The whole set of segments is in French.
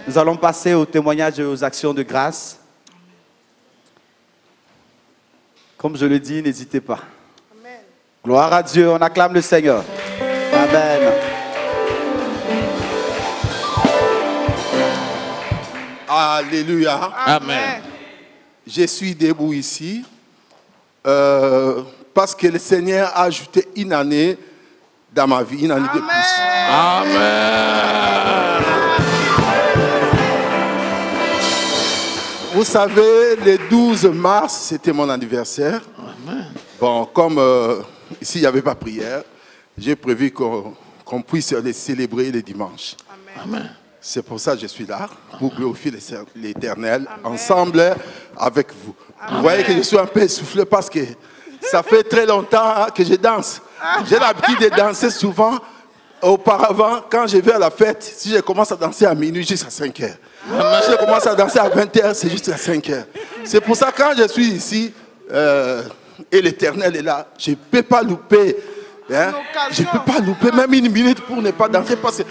Nous allons passer au témoignage et aux actions de grâce. Comme je le dis, n'hésitez pas. Amen. Gloire à Dieu, on acclame le Seigneur. Amen. Alléluia. Amen. Je suis debout ici parce que le Seigneur a ajouté une année dans ma vie, une année de plus. Amen. Vous savez, le 12 mars, c'était mon anniversaire. Amen. Bon, comme ici, il n'y avait pas prière, j'ai prévu qu'on puisse les célébrer le dimanche. Amen. C'est pour ça que je suis là, pour glorifier l'Éternel, ensemble avec vous. Amen. Vous voyez que je suis un peu essoufflé parce que ça fait très longtemps que je danse. J'ai l'habitude de danser souvent. Auparavant, quand je vais à la fête, si je commence à danser à minuit, jusqu'à 5 heures. Si je commence à danser à 20 heures, c'est juste à 5 heures. C'est pour ça que quand je suis ici, et l'Éternel est là, je ne peux pas louper. Hein? Je ne peux pas louper même une minute pour ne pas danser parce que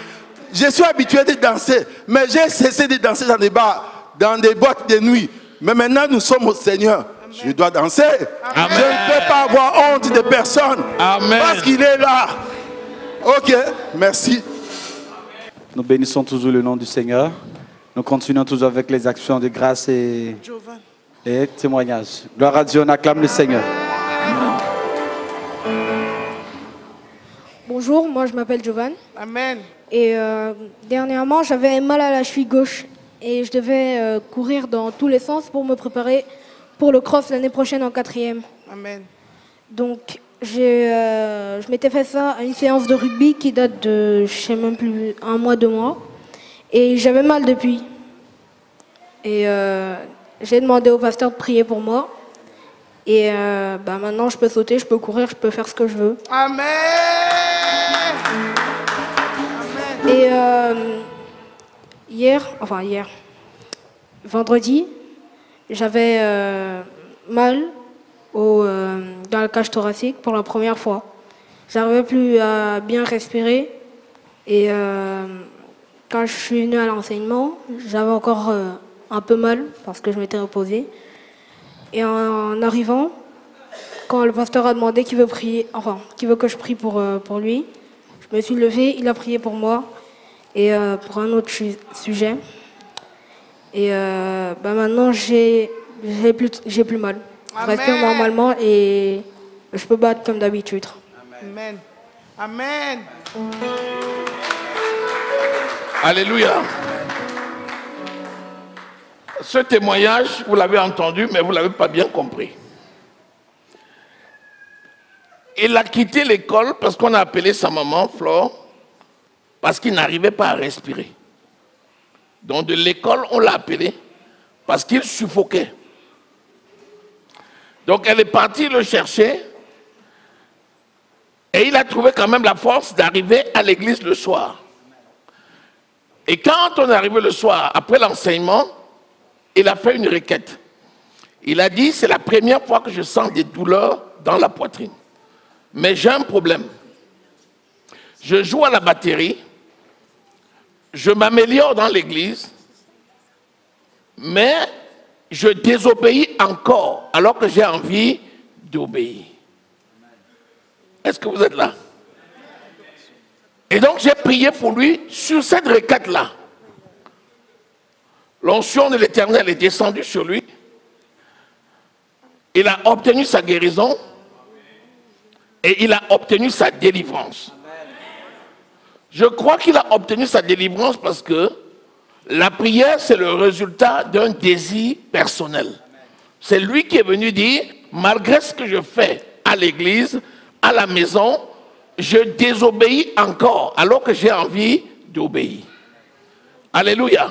je suis habitué de danser, mais j'ai cessé de danser dans des bars, dans des boîtes de nuit. Mais maintenant, nous sommes au Seigneur. Amen. Je dois danser. Amen. Je ne peux pas avoir honte de personne. Amen. Parce qu'il est là. Ok, merci. Nous bénissons toujours le nom du Seigneur. Nous continuons toujours avec les actions de grâce et témoignages. Gloire à Dieu, on acclame le Seigneur. Bonjour, moi je m'appelle Jovan. Amen. Et dernièrement, j'avais mal à la cheville gauche et je devais courir dans tous les sens pour me préparer pour le cross l'année prochaine en 4e. Amen. Donc, je m'étais fait ça à une séance de rugby qui date de, je sais même plus, 1 mois, 2 mois. Et j'avais mal depuis. Et j'ai demandé au pasteur de prier pour moi. Et maintenant, je peux sauter, je peux courir, je peux faire ce que je veux. Amen. Et vendredi, j'avais mal dans la cage thoracique pour la première fois. J'arrivais plus à bien respirer. Et quand je suis venue à l'enseignement, j'avais encore un peu mal parce que je m'étais reposée. Et en arrivant, quand le pasteur a demandé qu'il veut prier, qu'il veut que je prie pour lui, je me suis levée, il a prié pour moi et pour un autre sujet. Et maintenant, j'ai plus mal. Je respire normalement et je peux battre comme d'habitude. Amen. Amen. Alléluia. Ce témoignage, vous l'avez entendu, mais vous ne l'avez pas bien compris. Il a quitté l'école parce qu'on a appelé sa maman, Flore, parce qu'il n'arrivait pas à respirer. Donc de l'école, on l'a appelé parce qu'il suffoquait. Donc elle est partie le chercher et il a trouvé quand même la force d'arriver à l'église le soir. Et quand on est arrivé le soir, après l'enseignement, il a fait une requête. Il a dit, c'est la première fois que je sens des douleurs dans la poitrine. Mais j'ai un problème. Je joue à la batterie, je m'améliore dans l'église, mais je désobéis encore alors que j'ai envie d'obéir. Est-ce que vous êtes là? Et donc j'ai prié pour lui sur cette requête-là. L'onction de l'Éternel est descendue sur lui. Il a obtenu sa guérison et il a obtenu sa délivrance. Je crois qu'il a obtenu sa délivrance parce que la prière, c'est le résultat d'un désir personnel. C'est lui qui est venu dire, malgré ce que je fais à l'église, à la maison, je désobéis encore, alors que j'ai envie d'obéir. Alléluia.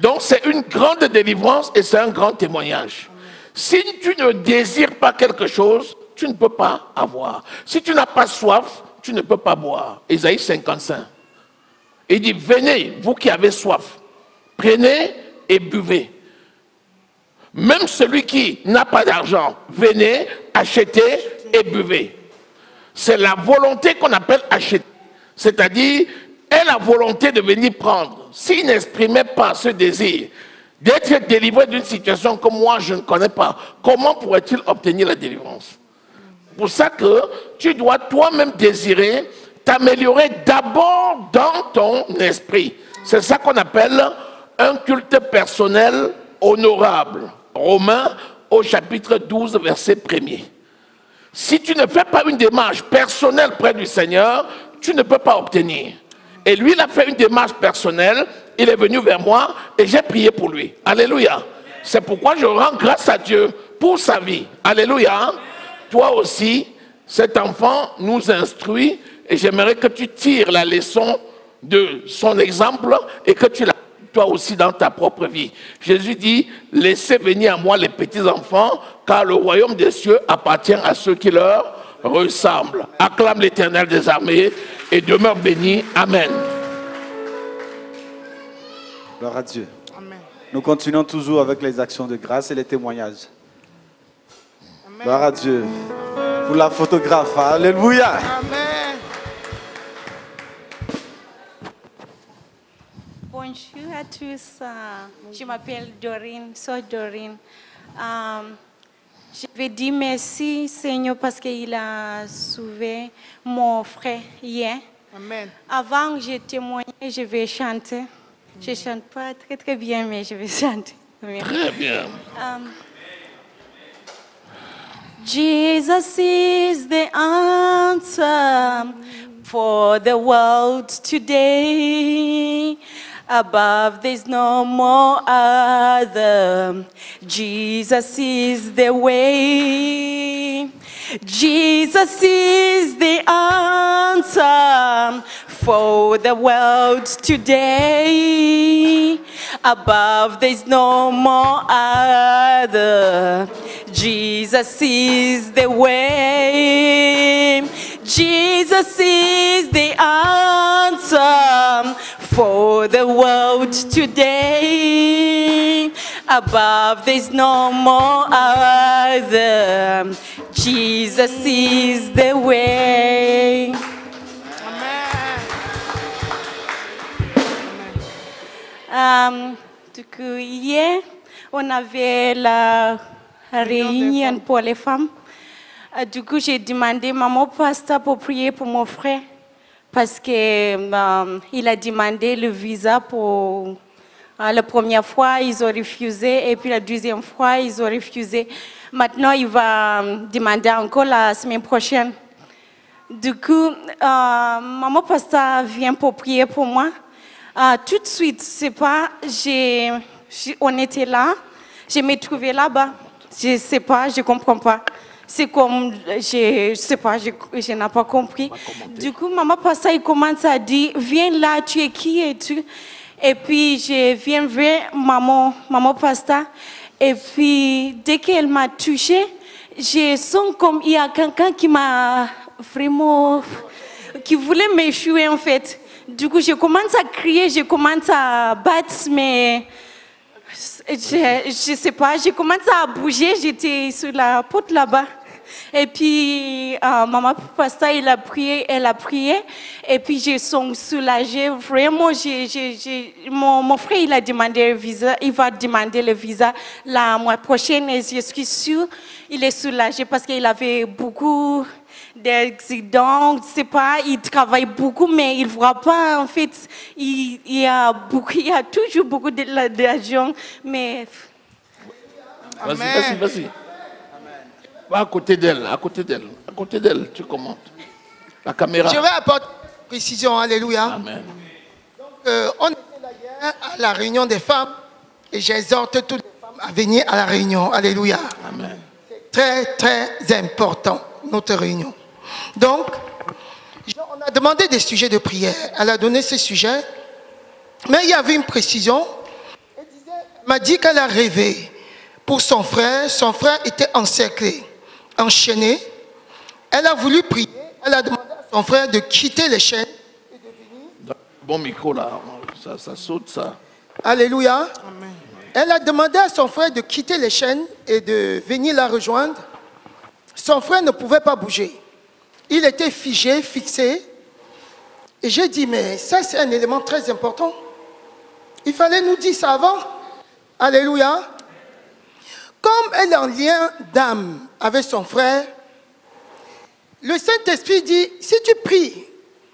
Donc c'est une grande délivrance et c'est un grand témoignage. Si tu ne désires pas quelque chose, tu ne peux pas avoir. Si tu n'as pas soif, tu ne peux pas boire. Ésaïe 55. Il dit, venez, vous qui avez soif, prenez et buvez. Même celui qui n'a pas d'argent, venez, achetez et buvez. C'est la volonté qu'on appelle acheter. C'est-à-dire, ait la volonté de venir prendre, s'il n'exprimait pas ce désir d'être délivré d'une situation que moi je ne connais pas, comment pourrait-il obtenir la délivrance? Pour ça que tu dois toi-même désirer t'améliorer d'abord dans ton esprit. C'est ça qu'on appelle un culte personnel honorable. Romains au chapitre 12, verset 1er. Si tu ne fais pas une démarche personnelle près du Seigneur, tu ne peux pas obtenir. Et lui, il a fait une démarche personnelle, il est venu vers moi et j'ai prié pour lui. Alléluia. C'est pourquoi je rends grâce à Dieu pour sa vie. Alléluia. Toi aussi, cet enfant nous instruit et j'aimerais que tu tires la leçon de son exemple et que tu la toi aussi dans ta propre vie. Jésus dit, laissez venir à moi les petits enfants, car le royaume des cieux appartient à ceux qui leur ressemblent. Acclame l'Éternel des armées et demeure béni. Amen. Gloire à Dieu. Amen. Nous continuons toujours avec les actions de grâce et les témoignages. Amen. Gloire à Dieu. Pour la photographe. Alléluia. Amen. Bonjour à tous, je m'appelle Dorine, sœur Dorine. Je vais dire merci Seigneur parce qu'il a sauvé mon frère hier. Amen. Avant que je témoigne, je vais chanter. Je ne chante pas très bien, mais je vais chanter. Très bien. Jesus is the answer for the world today. Above there's no more other. Jesus is the way. Jesus is the answer for the world today. Above there's no more other. Jesus is the way. Jesus is the answer for the world today. Above there's no more other. Jesus is the way. Du coup, hier, on avait la réunion pour les femmes. Du coup, j'ai demandé maman pasteur pour prier pour mon frère parce que il a demandé le visa pour la première fois, ils ont refusé et puis la deuxième fois, ils ont refusé. Maintenant, il va demander encore la semaine prochaine. Du coup, maman pasteur vient pour prier pour moi. Tout de suite, c'est pas, on était là, je me trouvais là-bas. Je sais pas, je comprends pas. C'est comme, je sais pas, je n'ai pas compris. Du coup, maman pasteur, il commence à dire, viens là, tu es qui et tu. Et puis, je viens vers maman pasteur. Et puis, dès qu'elle m'a touchée, je sens comme il y a quelqu'un qui m'a vraiment, qui voulait m'échouer en fait. Du coup, je commence à crier, je commence à battre, mais je sais pas, je commence à bouger, j'étais sur la porte là-bas. Et puis, maman pasteur, elle a prié, et puis je suis soulagée. Vraiment, mon frère, il a demandé le visa, il va demander le visa la mois prochaine, et je suis sûre, il est soulagé parce qu'il avait beaucoup d'accidents, je sais pas, il travaille beaucoup, mais il ne voit pas, en fait, il y a toujours beaucoup d'argent, mais... Vas-y. Va à côté d'elle, tu commentes. La caméra. Je vais apporter une précision, alléluia. Amen. Donc, on était là hier à la réunion des femmes et j'exhorte toutes les femmes à venir à la réunion, alléluia. Amen. C'est très, très important, notre réunion. Donc, on a demandé des sujets de prière. Elle a donné ces sujets, mais il y avait une précision. Elle m'a dit qu'elle a rêvé pour son frère. Son frère était encerclé, enchaîné. Elle a voulu prier. Elle a demandé à son frère de quitter les chaînes et de venir. Bon micro là, ça saute ça. Alléluia. Amen. Elle a demandé à son frère de quitter les chaînes et de venir la rejoindre. Son frère ne pouvait pas bouger. Il était figé, fixé. Et j'ai dit, mais ça c'est un élément très important. Il fallait nous dire ça avant. Alléluia. Comme elle est en lien d'âme avec son frère, le Saint-Esprit dit, si tu pries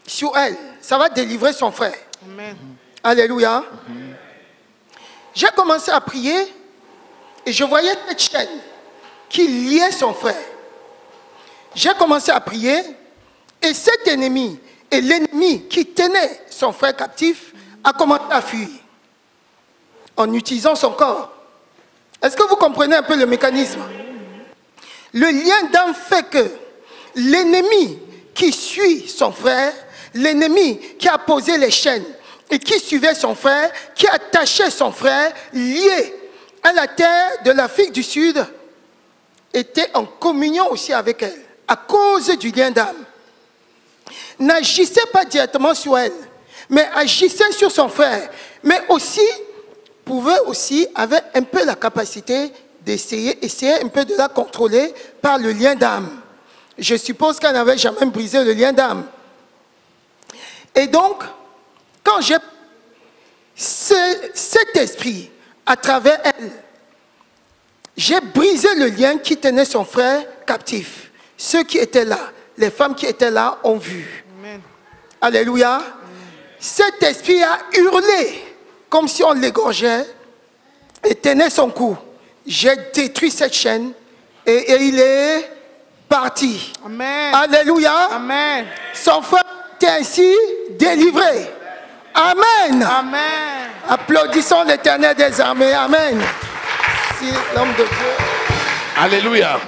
sur elle, ça va délivrer son frère. Amen. Alléluia. J'ai commencé à prier et je voyais cette chaîne qui liait son frère. J'ai commencé à prier et cet ennemi et l'ennemi qui tenait son frère captif a commencé à fuir en utilisant son corps. Est-ce que vous comprenez un peu le mécanisme? Le lien d'âme fait que l'ennemi qui suit son frère, l'ennemi qui a posé les chaînes et qui suivait son frère, qui attachait son frère, lié à la terre de l'Afrique du Sud, était en communion aussi avec elle, à cause du lien d'âme. N'agissait pas directement sur elle, mais agissait sur son frère, mais aussi avait un peu la capacité d'essayer un peu de la contrôler par le lien d'âme. Je suppose qu'elle n'avait jamais brisé le lien d'âme. Et donc, quand j'ai cet esprit à travers elle, j'ai brisé le lien qui tenait son frère captif. Ceux qui étaient là, les femmes qui étaient là ont vu. Amen. Alléluia. Amen. Cet esprit a hurlé comme si on l'égorgeait et tenait son cou. J'ai détruit cette chaîne et il est parti. Amen. Alléluia. Amen. Son frère est ainsi délivré. Amen. Amen. Applaudissons l'Éternel des armées. Amen. Si l'homme de Dieu. Alléluia.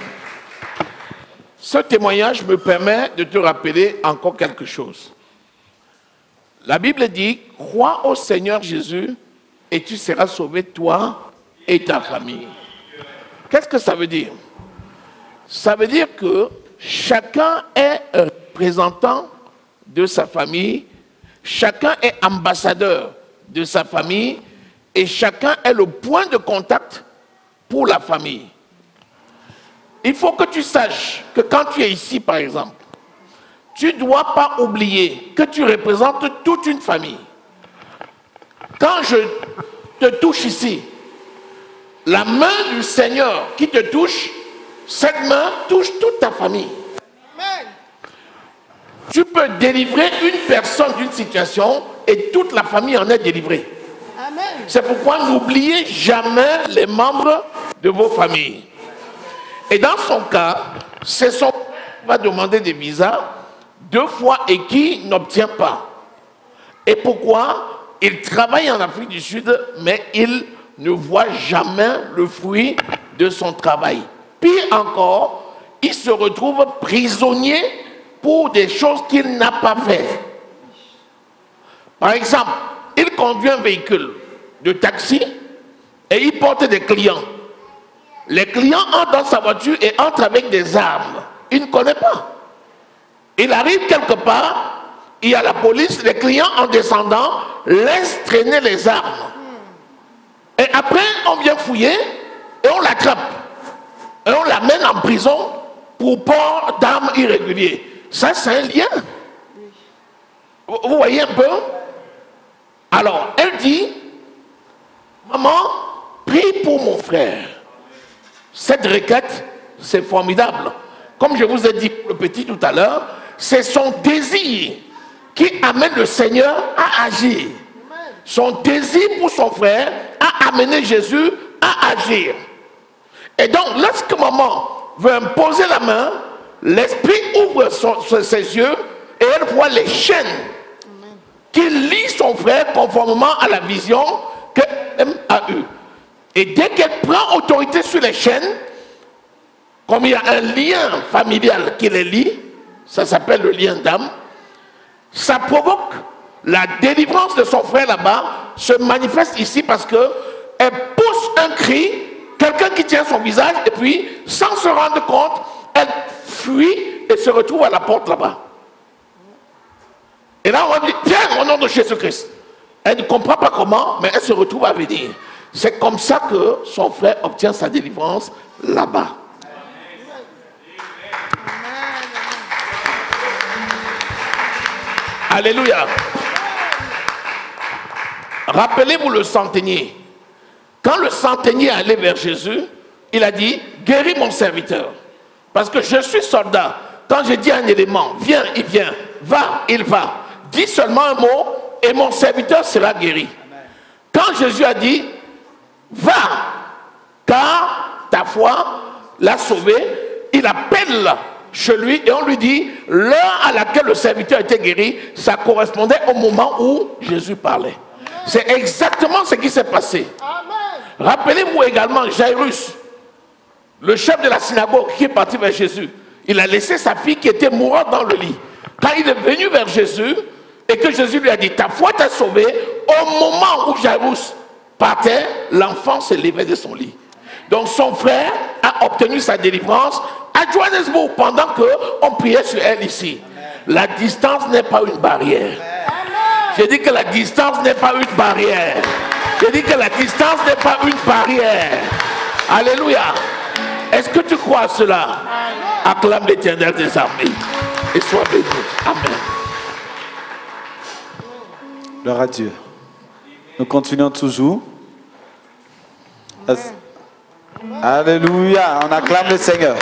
Ce témoignage me permet de te rappeler encore quelque chose. La Bible dit, crois au Seigneur Jésus et tu seras sauvé, toi et ta famille. Qu'est-ce que ça veut dire? Ça veut dire que chacun est représentant de sa famille, chacun est ambassadeur de sa famille et chacun est le point de contact pour la famille. Il faut que tu saches que quand tu es ici, par exemple, tu ne dois pas oublier que tu représentes toute une famille. Quand je te touche ici, la main du Seigneur qui te touche, cette main touche toute ta famille. Amen. Tu peux délivrer une personne d'une situation et toute la famille en est délivrée. Amen. C'est pourquoi n'oubliez jamais les membres de vos familles. Et dans son cas, c'est son père qui va demander des visas 2 fois et qui n'obtient pas. Et pourquoi? Il travaille en Afrique du Sud, mais il ne voit jamais le fruit de son travail. Pire encore, il se retrouve prisonnier pour des choses qu'il n'a pas fait. Par exemple, il conduit un véhicule de taxi et il porte des clients. Les clients entrent dans sa voiture et entrent avec des armes. Il ne connaît pas. Il arrive quelque part, il y a la police, les clients en descendant laissent traîner les armes. Et après, on vient fouiller et on l'attrape. Et on l'amène en prison pour port d'armes irréguliers. Ça, c'est un lien. Vous voyez un peu? Alors, elle dit, maman, prie pour mon frère. Cette requête, c'est formidable. Comme je vous ai dit, le petit tout à l'heure, c'est son désir qui amène le Seigneur à agir. Son désir pour son frère a amené Jésus à agir. Et donc, lorsque maman veut imposer la main, l'Esprit ouvre ses yeux et elle voit les chaînes qui lient son frère conformément à la vision qu'elle a eue. Et dès qu'elle prend autorité sur les chaînes, comme il y a un lien familial qui les lie, ça s'appelle le lien d'âme, ça provoque la délivrance de son frère là-bas, se manifeste ici parce qu'elle pousse un cri, quelqu'un qui tient son visage, et puis, sans se rendre compte, elle fuit et se retrouve à la porte là-bas. Et là, on dit, viens au nom de Jésus-Christ. Elle ne comprend pas comment, mais elle se retrouve à venir. C'est comme ça que son frère obtient sa délivrance là-bas. Alléluia. Rappelez-vous le centenier. Quand le centenier allait vers Jésus, il a dit, guéris mon serviteur. Parce que je suis soldat. Quand je dis un élément, viens, il vient. Va, il va. Dis seulement un mot et mon serviteur sera guéri. Quand Jésus a dit, va, car ta foi l'a sauvé, il appelle chez lui et on lui dit, l'heure à laquelle le serviteur était guéri, ça correspondait au moment où Jésus parlait. C'est exactement ce qui s'est passé. Rappelez-vous également Jairus, le chef de la synagogue qui est parti vers Jésus. Il a laissé sa fille qui était mourante dans le lit. Quand il est venu vers Jésus et que Jésus lui a dit, ta foi t'a sauvé, au moment où Jairus partait, l'enfant s'est levé de son lit. Donc son frère a obtenu sa délivrance à Johannesburg pendant qu'on priait sur elle ici. La distance n'est pas une barrière. J'ai dit que la distance n'est pas une barrière. J'ai dit que la distance n'est pas une barrière. Alléluia. Est-ce que tu crois à cela? Acclame l'Éternel des armées et sois béni. Amen. Gloire à Dieu. Nous continuons toujours. Alléluia. On acclame le Seigneur.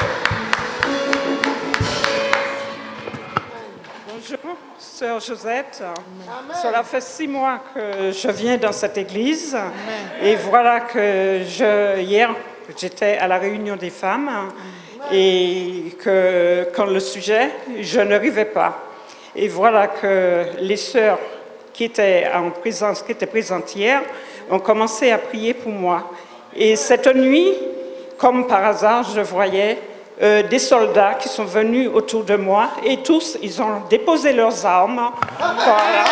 Bonjour, sœur Josette. Cela fait 6 mois que je viens dans cette église. Amen. Et voilà que hier, j'étais à la réunion des femmes. Amen. Et que quand le sujet, je n'arrivais pas. Et voilà que les sœurs qui étaient présentes hier ont commencé à prier pour moi. Et cette nuit, comme par hasard, je voyais des soldats qui sont venus autour de moi et tous, ils ont déposé leurs armes. Voilà.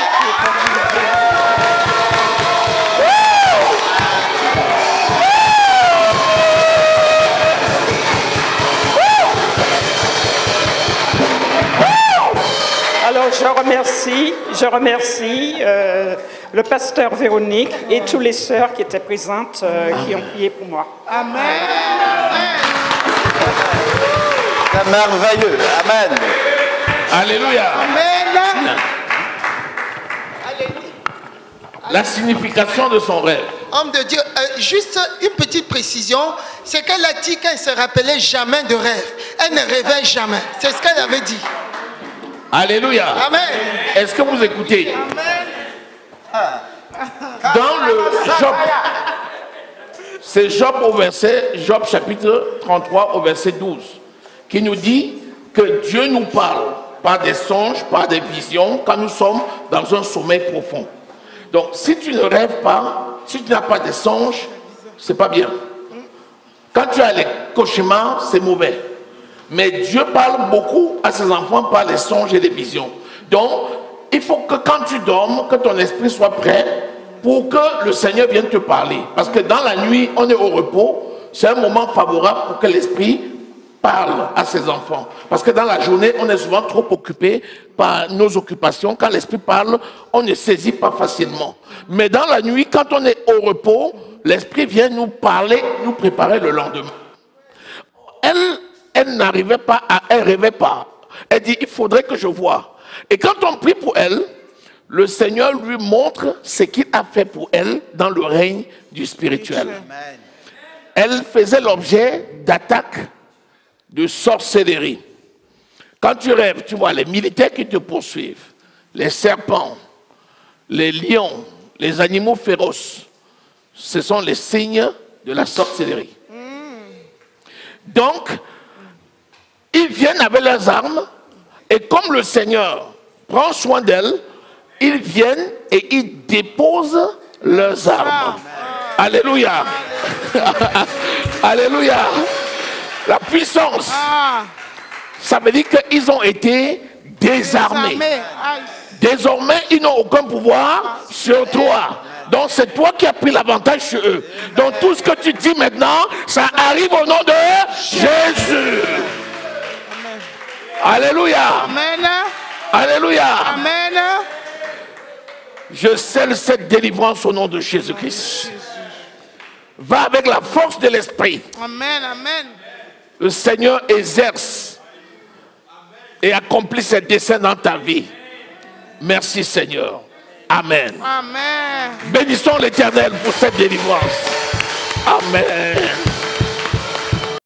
Alors je remercie le pasteur Véronique et toutes les sœurs qui étaient présentes, qui ont prié pour moi. Amen. C'est merveilleux. Amen. Alléluia. Amen. La signification de son rêve. Homme de Dieu, juste une petite précision, c'est qu'elle a dit qu'elle ne se rappelait jamais de rêve. Elle ne rêvait jamais. C'est ce qu'elle avait dit. Alléluia. Amen. Est-ce que vous écoutez? Dans le Job, c'est Job chapitre 33 au verset 12, qui nous dit que Dieu nous parle par des songes, par des visions, quand nous sommes dans un sommeil profond. Donc si tu ne rêves pas, si tu n'as pas de songes, c'est pas bien. Quand tu as les cauchemars, c'est mauvais. Mais Dieu parle beaucoup à ses enfants par les songes et les visions. Donc, il faut que quand tu dormes, que ton esprit soit prêt pour que le Seigneur vienne te parler. Parce que dans la nuit, on est au repos. C'est un moment favorable pour que l'esprit parle à ses enfants. Parce que dans la journée, on est souvent trop occupé par nos occupations. Quand l'esprit parle, on ne saisit pas facilement. Mais dans la nuit, quand on est au repos, l'esprit vient nous parler, nous préparer le lendemain. Elle n'arrivait pas elle rêvait pas. Elle dit, il faudrait que je voie. Et quand on prie pour elle, le Seigneur lui montre ce qu'il a fait pour elle dans le règne du spirituel. Amen. Elle faisait l'objet d'attaques de sorcellerie. Quand tu rêves, tu vois les militaires qui te poursuivent, les serpents, les lions, les animaux féroces. Ce sont les signes de la sorcellerie. Donc, ils viennent avec leurs armes et comme le Seigneur prend soin d'elles, ils viennent et ils déposent leurs armes. Alléluia. Alléluia. La puissance. Ça veut dire qu'ils ont été désarmés. Désormais, ils n'ont aucun pouvoir sur toi. Donc c'est toi qui as pris l'avantage sur eux. Donc tout ce que tu dis maintenant, ça arrive au nom de Jésus. Alléluia. Amen. Alléluia. Amen. Je scelle cette délivrance au nom de Jésus-Christ. Va avec la force de l'esprit. Amen. Amen. Le Seigneur exerce et accomplit ses desseins dans ta vie. Merci Seigneur. Amen. Amen. Bénissons l'Éternel pour cette délivrance. Amen.